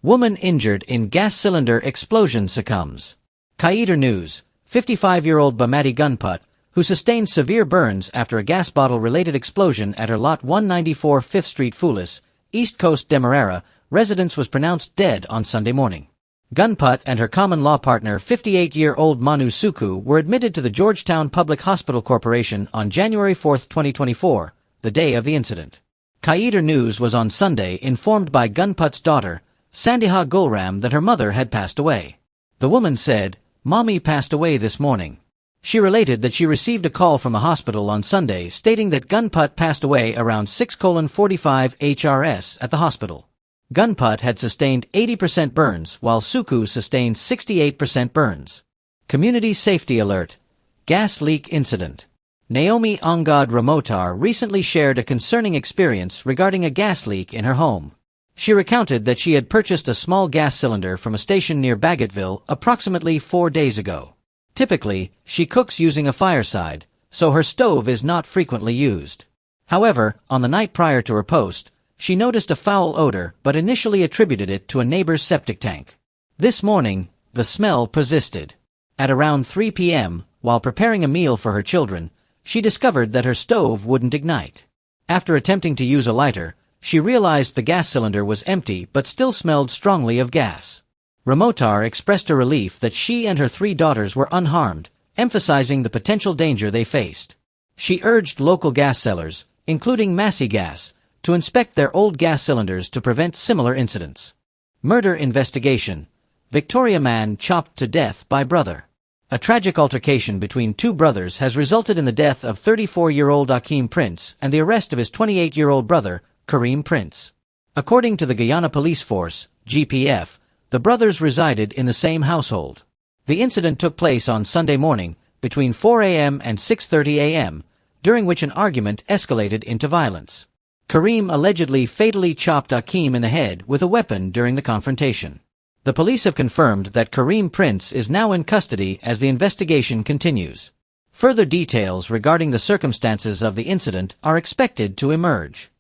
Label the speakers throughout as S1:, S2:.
S1: Woman injured in gas cylinder explosion succumbs. Guyana News, 55-year-old Bamati Gunput, who sustained severe burns after a gas bottle-related explosion at her Lot 194 5th Street Foulis, East Coast Demerara, residence was pronounced dead on Sunday morning. Gunput and her common-law partner, 58-year-old Manu Suku, were admitted to the Georgetown Public Hospital Corporation on January 4, 2024, the day of the incident. Guyana News was on Sunday informed by Gunput's daughter, Sandeha Gulram, that her mother had passed away. The woman said, "Mommy passed away this morning." She related that she received a call from the hospital on Sunday stating that Gunput passed away around 6:45 HRS at the hospital. Gunput had sustained 80% burns while Suku sustained 68% burns. Community Safety Alert. Gas Leak Incident. Naomi Angad Ramotar recently shared a concerning experience regarding a gas leak in her home. She recounted that she had purchased a small gas cylinder from a station near Gov't approximately 4 days ago. Typically, she cooks using a fireside, so her stove is not frequently used. However, on the night prior to her post, she noticed a foul odor but initially attributed it to a neighbor's septic tank. This morning, the smell persisted. At around 3 p.m., while preparing a meal for her children, she discovered that her stove wouldn't ignite. After attempting to use a lighter, she realized the gas cylinder was empty but still smelled strongly of gas. Ramotar expressed her relief that she and her 3 daughters were unharmed, emphasizing the potential danger they faced. She urged local gas sellers, including Massey Gas, to inspect their old gas cylinders to prevent similar incidents. Murder investigation. Victoria man chopped to death by brother. A tragic altercation between 2 brothers has resulted in the death of 34-year-old Akeem Prince and the arrest of his 28-year-old brother, Kareem Prince. According to the Guyana Police Force, GPF, the brothers resided in the same household. The incident took place on Sunday morning, between 4 a.m. and 6:30 a.m., during which an argument escalated into violence. Kareem allegedly fatally chopped Akeem in the head with a weapon during the confrontation. The police have confirmed that Kareem Prince is now in custody as the investigation continues. Further details regarding the circumstances of the incident are expected to emerge.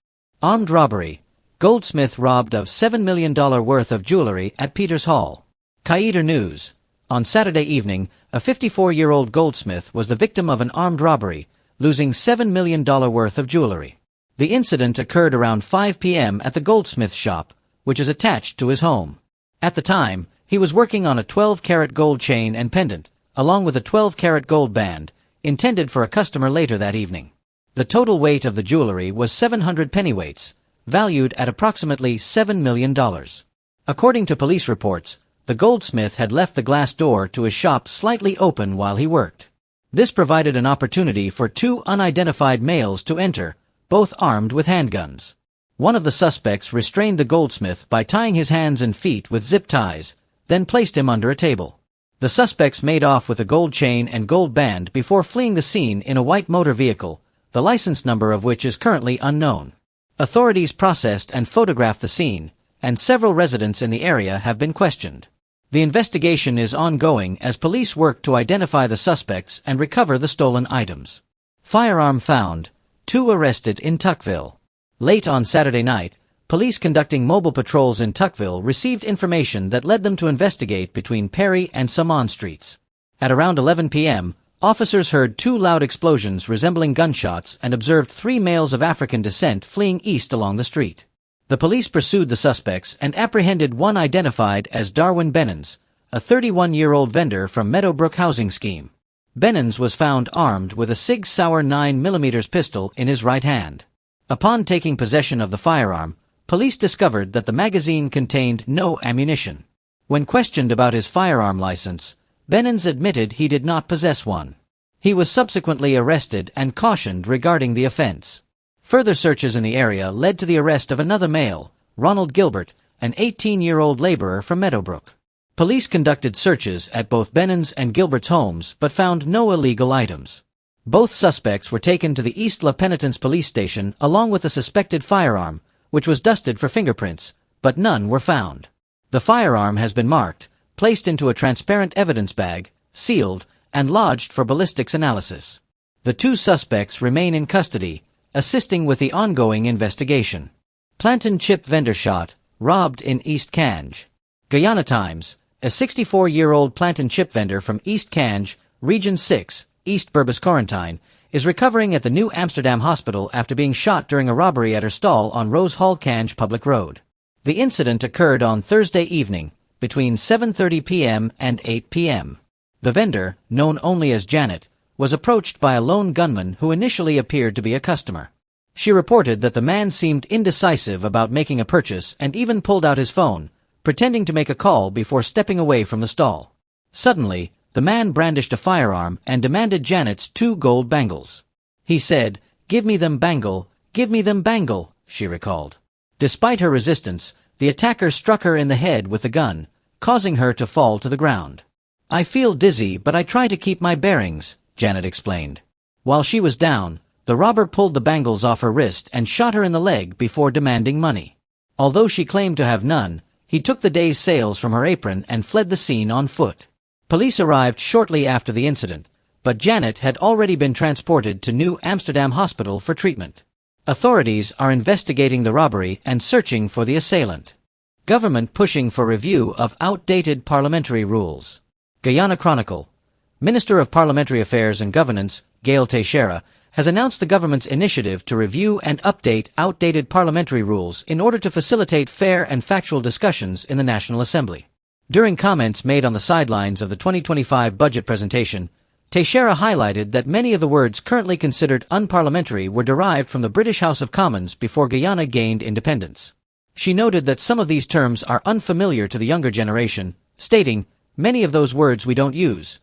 S1: Armed robbery. Goldsmith robbed of $7 million worth of jewelry at Peters Hall. Guyana News. On Saturday evening, a 54-year-old goldsmith was the victim of an armed robbery, losing $7 million worth of jewelry. The incident occurred around 5 p.m. at the goldsmith shop, which is attached to his home. At the time, he was working on a 12-carat gold chain and pendant, along with a 12-carat gold band, intended for a customer later that evening. The total weight of the jewelry was 700 pennyweights, valued at approximately $7 million. According to police reports, the goldsmith had left the glass door to his shop slightly open while he worked. This provided an opportunity for 2 unidentified males to enter, both armed with handguns. One of the suspects restrained the goldsmith by tying his hands and feet with zip ties, then placed him under a table. The suspects made off with a gold chain and gold band before fleeing the scene in a white motor vehicle, the license number of which is currently unknown. Authorities processed and photographed the scene, and several residents in the area have been questioned. The investigation is ongoing as police work to identify the suspects and recover the stolen items. Firearm found. 2 arrested in Tucville. Late on Saturday night, police conducting mobile patrols in Tucville received information that led them to investigate between Perry and Saman Streets. At around 11 p.m., officers heard 2 loud explosions resembling gunshots and observed 3 males of African descent fleeing east along the street. The police pursued the suspects and apprehended one identified as Darwin Bennons, a 31-year-old vendor from Meadowbrook Housing Scheme. Bennons was found armed with a Sig Sauer 9mm pistol in his right hand. Upon taking possession of the firearm, police discovered that the magazine contained no ammunition. When questioned about his firearm license, Bennons admitted he did not possess one. He was subsequently arrested and cautioned regarding the offense. Further searches in the area led to the arrest of another male, Ronald Gilbert, an 18-year-old laborer from Meadowbrook. Police conducted searches at both Bennons and Gilbert's homes but found no illegal items. Both suspects were taken to the East La Penitence police station along with a suspected firearm, which was dusted for fingerprints, but none were found. The firearm has been marked, placed into a transparent evidence bag, sealed, and lodged for ballistics analysis. The 2 suspects remain in custody, assisting with the ongoing investigation. Plantain chip vendor shot, robbed in East Canje. Guyana Times, a 64-year-old Plantain chip vendor from East Canje, Region 6, East Berbice Quarantine, is recovering at the New Amsterdam Hospital after being shot during a robbery at her stall on Rose Hall Canje Public Road. The incident occurred on Thursday evening, between 7:30 p.m. and 8 p.m. The vendor, known only as Janet, was approached by a lone gunman who initially appeared to be a customer. She reported that the man seemed indecisive about making a purchase and even pulled out his phone, pretending to make a call before stepping away from the stall. Suddenly, the man brandished a firearm and demanded Janet's 2 gold bangles. He said, "Give me them bangle, she recalled. Despite her resistance, the attacker struck her in the head with the gun, causing her to fall to the ground. "I feel dizzy, but I try to keep my bearings," Janet explained. While she was down, the robber pulled the bangles off her wrist and shot her in the leg before demanding money. Although she claimed to have none, he took the day's sales from her apron and fled the scene on foot. Police arrived shortly after the incident, but Janet had already been transported to New Amsterdam Hospital for treatment. Authorities are investigating the robbery and searching for the assailant. Government pushing for review of outdated parliamentary rules. Guyana Chronicle. Minister of Parliamentary Affairs and Governance, Gail Teixeira, has announced the government's initiative to review and update outdated parliamentary rules in order to facilitate fair and factual discussions in the National Assembly. During comments made on the sidelines of the 2025 budget presentation, Teixeira highlighted that many of the words currently considered unparliamentary were derived from the British House of Commons before Guyana gained independence. She noted that some of these terms are unfamiliar to the younger generation, stating, "Many of those words we don't use.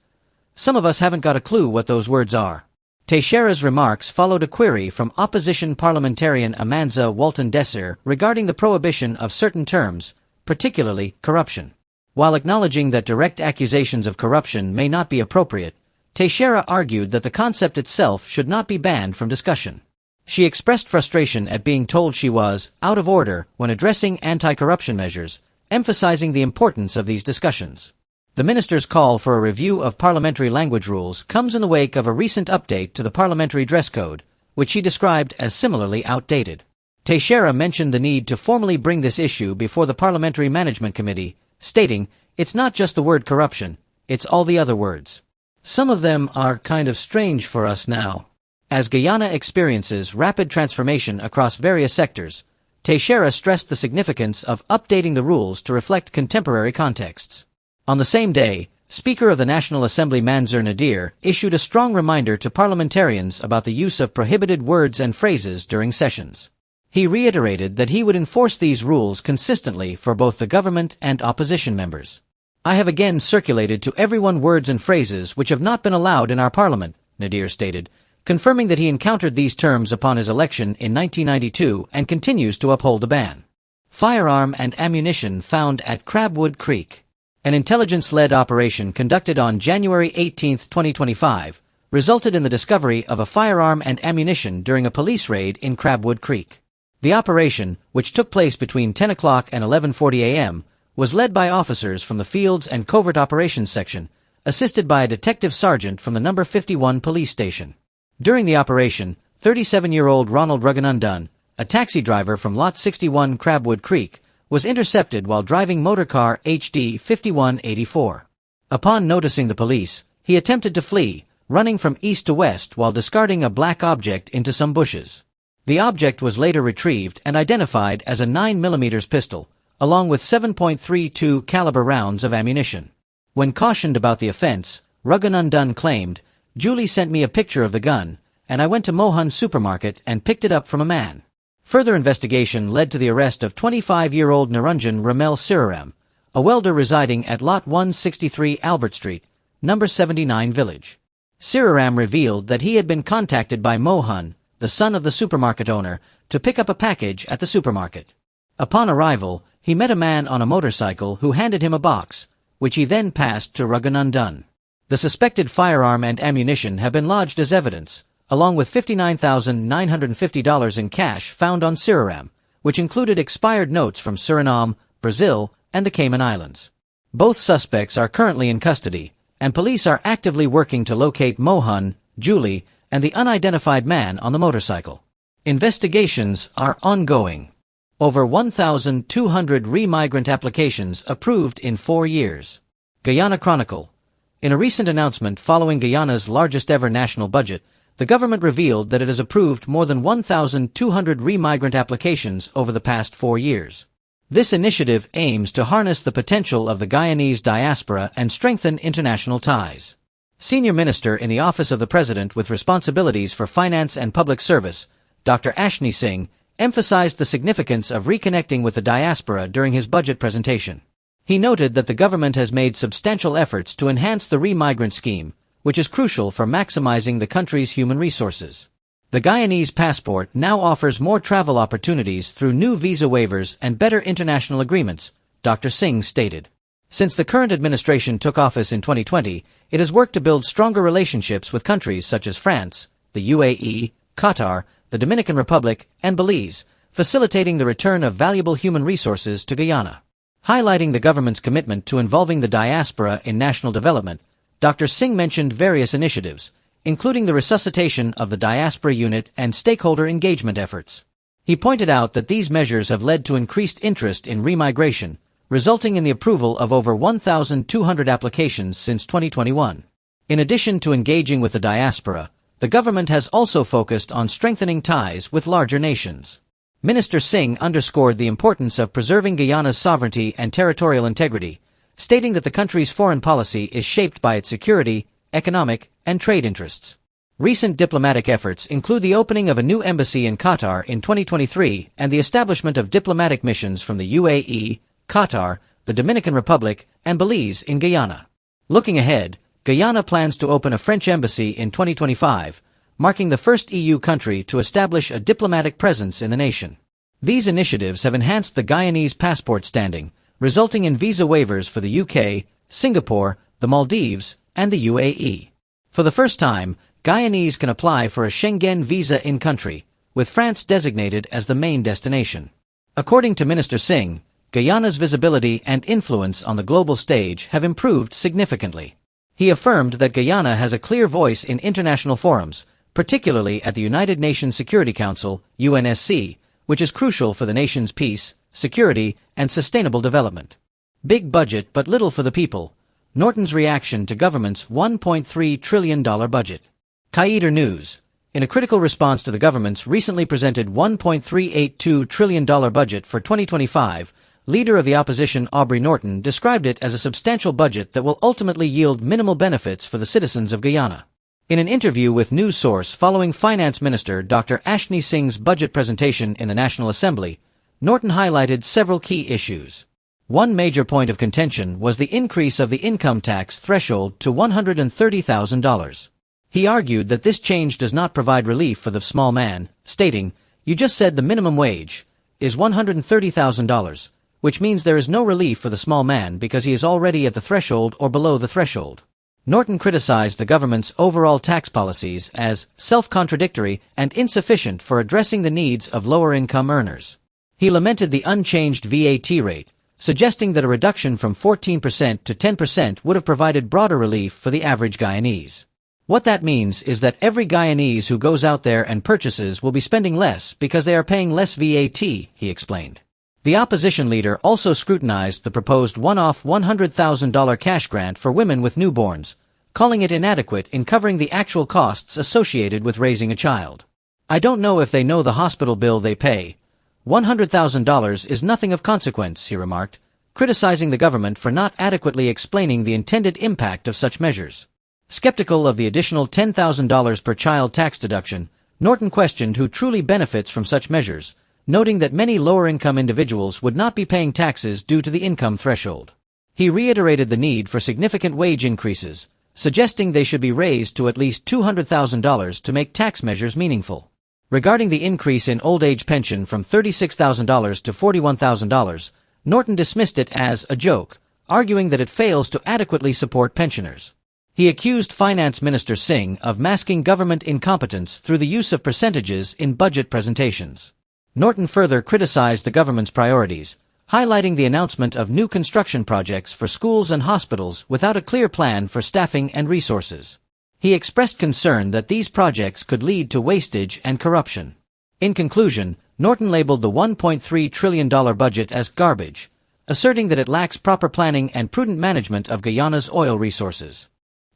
S1: Some of us haven't got a clue what those words are." Teixeira's remarks followed a query from opposition parliamentarian Amanza Walton-Desir regarding the prohibition of certain terms, particularly corruption. While acknowledging that direct accusations of corruption may not be appropriate, Teixeira argued that the concept itself should not be banned from discussion. She expressed frustration at being told she was out of order when addressing anti-corruption measures, emphasizing the importance of these discussions. The minister's call for a review of parliamentary language rules comes in the wake of a recent update to the parliamentary dress code, which she described as similarly outdated. Teixeira mentioned the need to formally bring this issue before the Parliamentary Management Committee, stating, "It's not just the word corruption, it's all the other words. Some of them are kind of strange for us now." As Guyana experiences rapid transformation across various sectors, Teixeira stressed the significance of updating the rules to reflect contemporary contexts. On the same day, Speaker of the National Assembly Mansour Nadir issued a strong reminder to parliamentarians about the use of prohibited words and phrases during sessions. He reiterated that he would enforce these rules consistently for both the government and opposition members. "I have again circulated to everyone words and phrases which have not been allowed in our parliament," Nadir stated, confirming that he encountered these terms upon his election in 1992 and continues to uphold the ban. Firearm and ammunition found at Crabwood Creek. An intelligence-led operation conducted on January 18, 2025, resulted in the discovery of a firearm and ammunition during a police raid in Crabwood Creek. The operation, which took place between 10 o'clock and 11:40 a.m., was led by officers from the Fields and Covert Operations Section, assisted by a detective sergeant from the No. 51 police station. During the operation, 37-year-old Ronald Ruganundun, a taxi driver from Lot 61 Crabwood Creek, was intercepted while driving motorcar HD 5184. Upon noticing the police, he attempted to flee, running from east to west while discarding a black object into some bushes. The object was later retrieved and identified as a 9mm pistol, along with 7.32 caliber rounds of ammunition. When cautioned about the offense, Ruganundun claimed, "Julie sent me a picture of the gun, and I went to Mohan supermarket and picked it up from a man." Further investigation led to the arrest of 25-year-old Narunjan Ramel Siraram, a welder residing at Lot 163 Albert Street, No. 79 Village. Siraram revealed that he had been contacted by Mohan, the son of the supermarket owner, to pick up a package at the supermarket. Upon arrival, he met a man on a motorcycle who handed him a box, which he then passed to Ruganundun. The suspected firearm and ammunition have been lodged as evidence, along with $59,950 in cash found on Siraram, which included expired notes from Suriname, Brazil, and the Cayman Islands. Both suspects are currently in custody, and police are actively working to locate Mohan, Julie, and the unidentified man on the motorcycle. Investigations are ongoing. Over 1,200 Re-Migrant applications approved in 4 years. Guyana Chronicle. In a recent announcement following Guyana's largest-ever national budget, the government revealed that it has approved more than 1,200 Re-Migrant applications over the past 4 years. This initiative aims to harness the potential of the Guyanese diaspora and strengthen international ties. Senior Minister in the Office of the President with responsibilities for finance and public service, Dr. Ashney Singh, emphasized the significance of reconnecting with the diaspora during his budget presentation. He noted that the government has made substantial efforts to enhance the Re-Migrant scheme, which is crucial for maximizing the country's human resources. The Guyanese passport now offers more travel opportunities through new visa waivers and better international agreements, Dr. Singh stated. Since the current administration took office in 2020, it has worked to build stronger relationships with countries such as France, the UAE, Qatar, the Dominican Republic, and Belize, facilitating the return of valuable human resources to Guyana. Highlighting the government's commitment to involving the diaspora in national development, Dr. Singh mentioned various initiatives, including the resuscitation of the diaspora unit and stakeholder engagement efforts. He pointed out that these measures have led to increased interest in remigration, resulting in the approval of over 1,200 applications since 2021. In addition to engaging with the diaspora, the government has also focused on strengthening ties with larger nations. Minister Singh underscored the importance of preserving Guyana's sovereignty and territorial integrity, stating that the country's foreign policy is shaped by its security, economic, and trade interests. Recent diplomatic efforts include the opening of a new embassy in Qatar in 2023 and the establishment of diplomatic missions from the UAE, Qatar, the Dominican Republic, and Belize in Guyana. Looking ahead, Guyana plans to open a French embassy in 2025, marking the first EU country to establish a diplomatic presence in the nation. These initiatives have enhanced the Guyanese passport standing, resulting in visa waivers for the UK, Singapore, the Maldives, and the UAE. For the first time, Guyanese can apply for a Schengen visa in-country, with France designated as the main destination. According to Minister Singh, Guyana's visibility and influence on the global stage have improved significantly. He affirmed that Guyana has a clear voice in international forums, particularly at the United Nations Security Council, UNSC, which is crucial for the nation's peace, security, and sustainable development. Big budget but little for the people. Norton's reaction to government's $1.3 trillion budget. Canje News. In a critical response to the government's recently presented $1.382 trillion budget for 2025, leader of the opposition Aubrey Norton described it as a substantial budget that will ultimately yield minimal benefits for the citizens of Guyana. In an interview with News Source following Finance Minister Dr. Ashney Singh's budget presentation in the National Assembly, Norton highlighted several key issues. One major point of contention was the increase of the income tax threshold to $130,000. He argued that this change does not provide relief for the small man, stating, "You just said the minimum wage is $130,000, which means there is no relief for the small man because he is already at the threshold or below the threshold." Norton criticized the government's overall tax policies as self-contradictory and insufficient for addressing the needs of lower-income earners. He lamented the unchanged VAT rate, suggesting that a reduction from 14% to 10% would have provided broader relief for the average Guyanese. What that means is that every Guyanese who goes out there and purchases will be spending less because they are paying less VAT, he explained. The opposition leader also scrutinized the proposed one-off $100,000 cash grant for women with newborns, calling it inadequate in covering the actual costs associated with raising a child. "I don't know if they know the hospital bill they pay. $100,000 is nothing of consequence," he remarked, criticizing the government for not adequately explaining the intended impact of such measures. Skeptical of the additional $10,000 per child tax deduction, Norton questioned who truly benefits from such measures, noting that many lower-income individuals would not be paying taxes due to the income threshold. He reiterated the need for significant wage increases, suggesting they should be raised to at least $200,000 to make tax measures meaningful. Regarding the increase in old age pension from $36,000 to $41,000, Norton dismissed it as a joke, arguing that it fails to adequately support pensioners. He accused Finance Minister Singh of masking government incompetence through the use of percentages in budget presentations. Norton further criticized the government's priorities, highlighting the announcement of new construction projects for schools and hospitals without a clear plan for staffing and resources. He expressed concern that these projects could lead to wastage and corruption. In conclusion, Norton labeled the $1.3 trillion budget as garbage, asserting that it lacks proper planning and prudent management of Guyana's oil resources.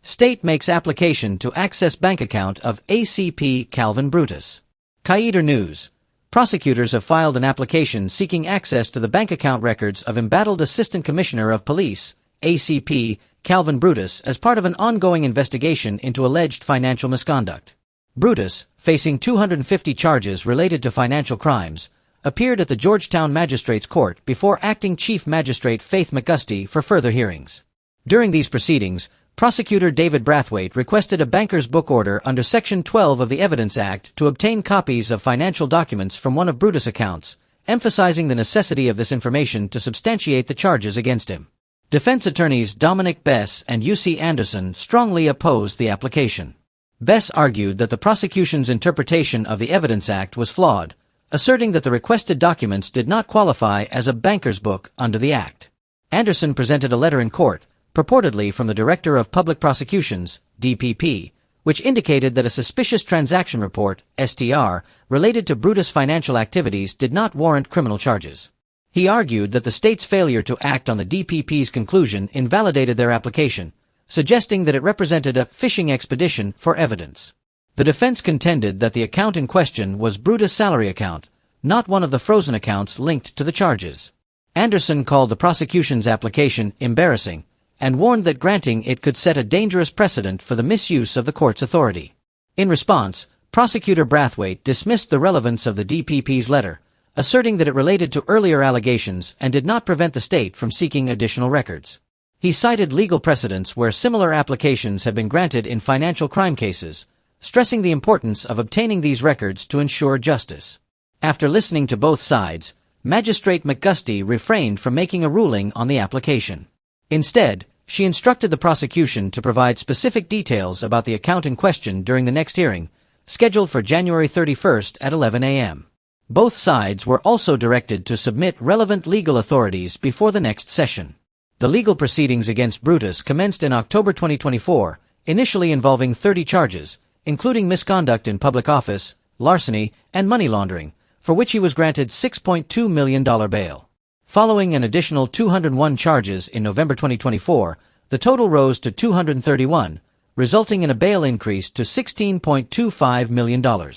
S1: State makes application to access bank account of ACP Calvin Brutus. Canje News. Prosecutors have filed an application seeking access to the bank account records of embattled Assistant Commissioner of Police, ACP Calvin Brutus, as part of an ongoing investigation into alleged financial misconduct. Brutus, facing 250 charges related to financial crimes, appeared at the Georgetown Magistrates Court before Acting Chief Magistrate Faith McGusty for further hearings. During these proceedings, Prosecutor David Brathwaite requested a banker's book order under Section 12 of the Evidence Act to obtain copies of financial documents from one of Brutus' accounts, emphasizing the necessity of this information to substantiate the charges against him. Defense attorneys Dominic Bess and U.C. Anderson strongly opposed the application. Bess argued that the prosecution's interpretation of the Evidence Act was flawed, asserting that the requested documents did not qualify as a banker's book under the Act. Anderson presented a letter in court, purportedly from the Director of Public Prosecutions, DPP, which indicated that a suspicious transaction report, STR, related to Brutus' financial activities did not warrant criminal charges. He argued that the state's failure to act on the DPP's conclusion invalidated their application, suggesting that it represented a fishing expedition for evidence. The defense contended that the account in question was Brutus' salary account, not one of the frozen accounts linked to the charges. Anderson called the prosecution's application embarrassing, and warned that granting it could set a dangerous precedent for the misuse of the court's authority. In response, Prosecutor Brathwaite dismissed the relevance of the DPP's letter, asserting that it related to earlier allegations and did not prevent the state from seeking additional records. He cited legal precedents where similar applications have been granted in financial crime cases, stressing the importance of obtaining these records to ensure justice. After listening to both sides, Magistrate McGusty refrained from making a ruling on the application. Instead, she instructed the prosecution to provide specific details about the account in question during the next hearing, scheduled for January 31st at 11 a.m. Both sides were also directed to submit relevant legal authorities before the next session. The legal proceedings against Brutus commenced in October 2024, initially involving 30 charges, including misconduct in public office, larceny, and money laundering, for which he was granted $6.2 million bail. Following an additional 201 charges in November 2024, the total rose to 231, resulting in a bail increase to $16.25 million.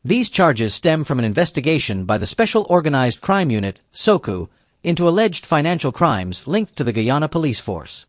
S1: These charges stem from an investigation by the Special Organized Crime Unit, SOCU, into alleged financial crimes linked to the Guyana police force.